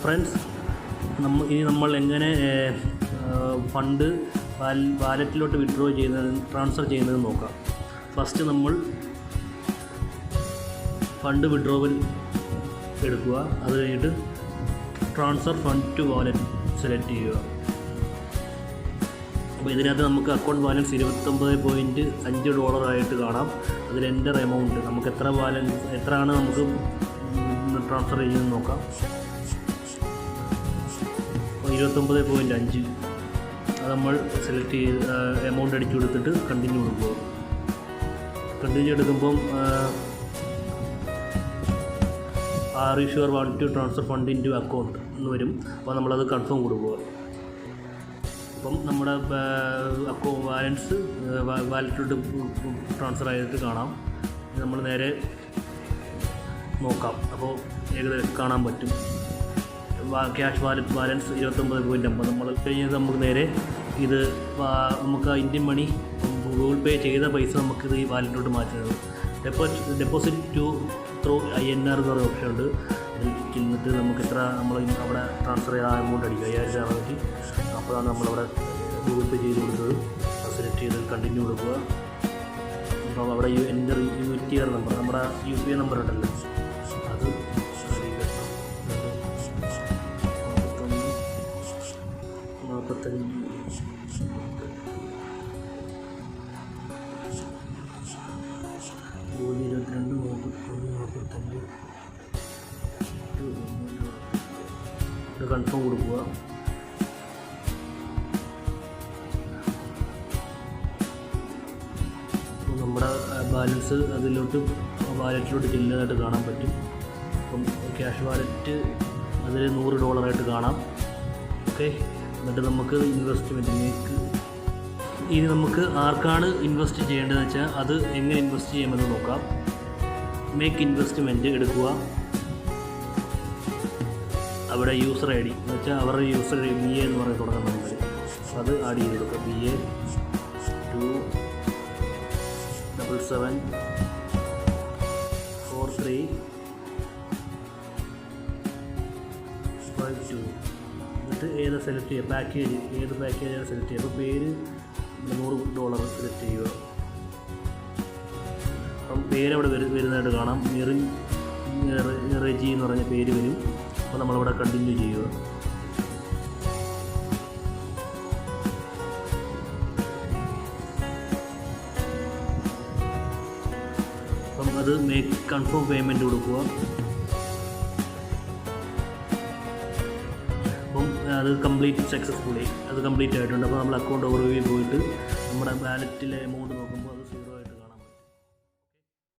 Friends, നമ്മൾ എങ്ങനെ fund വാലറ്റിലോട്ട് വിഡ്രോ ചെയ്യുന്നത്, ട്രാൻസ്ഫർ ചെയ്യുന്നത് നോക്കാം. ഫസ്റ്റ് നമ്മൾ ഫണ്ട് വിഡ്രോവൽ എടുക്കുക. അത് കഴിഞ്ഞിട്ട് transfer fund to wallet select ചെയ്യുക. അപ്പോൾ ഇതിനകത്ത് നമുക്ക് അക്കൗണ്ട് ബാലൻസ് $29.5 ആയിട്ട് കാണാം. അതിൽ എൻ്റർ എമൗണ്ട് നമുക്ക് എത്രയാണ് നമുക്ക് ട്രാൻസ്ഫർ ചെയ്യുന്നത് നോക്കാം. 29.5 അത് നമ്മൾ സെലക്ട് ചെയ്ത് എമൗണ്ട് അടിച്ചു കൊടുത്തിട്ട് കണ്ടിന്യൂ കൊടുക്കുക. കണ്ടിന്യൂ എടുക്കുമ്പം are you sure want to transfer fund into account എന്ന് വരും. അപ്പോൾ നമ്മളത് കൺഫേം കൊടുക്കുക. അപ്പം നമ്മുടെ ബാലൻസ് വാലറ്റിലോട്ട് ട്രാൻസ്ഫർ ആയിട്ട് കാണാം. നമ്മൾ നേരെ നോക്കാം. അപ്പോൾ ഏകദേശം കാണാൻ പറ്റും. Cash wallet balance 29.50. നമ്മൾ കഴിഞ്ഞത് നമുക്ക് നേരെ ഇത് നമുക്ക് ഇന്ത്യൻ മണി ഗൂഗിൾ പേ ചെയ്ത പൈസ നമുക്കിത് ഈ വാലറ്റിലോട്ട് മാറ്റുന്നത്. ഡെപ്പോസിറ്റ് ടു ത്രൂ INR എന്ന് പറയുന്ന ഓപ്ഷൻ ഉണ്ട്. എന്നിട്ട് നമുക്ക് നമ്മൾ അവിടെ ട്രാൻസ്ഫർ ചെയ്ത എമൗണ്ട് അടിക്കുക. 5640. നമ്മളവിടെ ഗൂഗിൾ പേ ചെയ്ത് കൊടുത്തത് സെലക്ട് ചെയ്ത് കണ്ടിന്യൂ കൊടുക്കുക. അപ്പോൾ അവിടെ എൻ്റെ UTR നമ്പർ, നമ്മുടെ UPI നമ്പർ ഉണ്ടല്ലോ, അത് 45 ഇത് കൺഫേം കൊടുക്കുക. നമ്മുടെ ബാലൻസ് വാലറ്റിലോട്ട് ചെല്ലുന്നതായിട്ട് കാണാൻ പറ്റും. അപ്പം ക്യാഷ് വാലറ്റ് അതിൽ $100 കാണാം. ഓക്കെ, എന്നിട്ട് നമുക്ക് ഇൻവെസ്റ്റ്മെൻറ്റിലേക്ക് ഇനി നമുക്ക് ആർക്കാണ് ഇൻവെസ്റ്റ് ചെയ്യേണ്ടതെന്ന് വെച്ചാൽ അത് എങ്ങനെ ഇൻവെസ്റ്റ് ചെയ്യുമെന്ന് നോക്കാം. മേക്ക് ഇൻവെസ്റ്റ്മെൻറ്റ് എടുക്കുക. അവിടെ യൂസർ ID എന്ന് വെച്ചാൽ അവരുടെ യൂസർ BA എന്ന് പറഞ്ഞ് തുടങ്ങുന്ന നമ്പർ അത് ആഡ് ചെയ്ത് കൊടുക്കുക. BA 2774352. എന്നിട്ട് ഏത് സെലക്ട് ചെയ്യുക, ഏത് പാക്കേജാണ് സെലക്ട് ചെയ്യുക. അപ്പോൾ പേര് $100 സെലക്ട് ചെയ്യുക. അപ്പം പേരവിടെ വരുന്നതായിട്ട് കാണാം. റെജി എന്ന് പറഞ്ഞ പേര് വരും. അപ്പോൾ നമ്മളവിടെ കണ്ടിന്യൂ ചെയ്യുക. അപ്പം അത് മേക്ക് കൺഫേം പേയ്മെൻറ്റ് കൊടുക്കുക. അപ്പം അത് കംപ്ലീറ്റ് ആയിട്ടുണ്ട്. അപ്പോൾ നമ്മൾ അക്കൗണ്ട് ഓവർവ്യൂ പോയിട്ട് നമ്മുടെ വാലറ്റിലെ എമൗണ്ട് നോക്കുമ്പോൾ അത് 0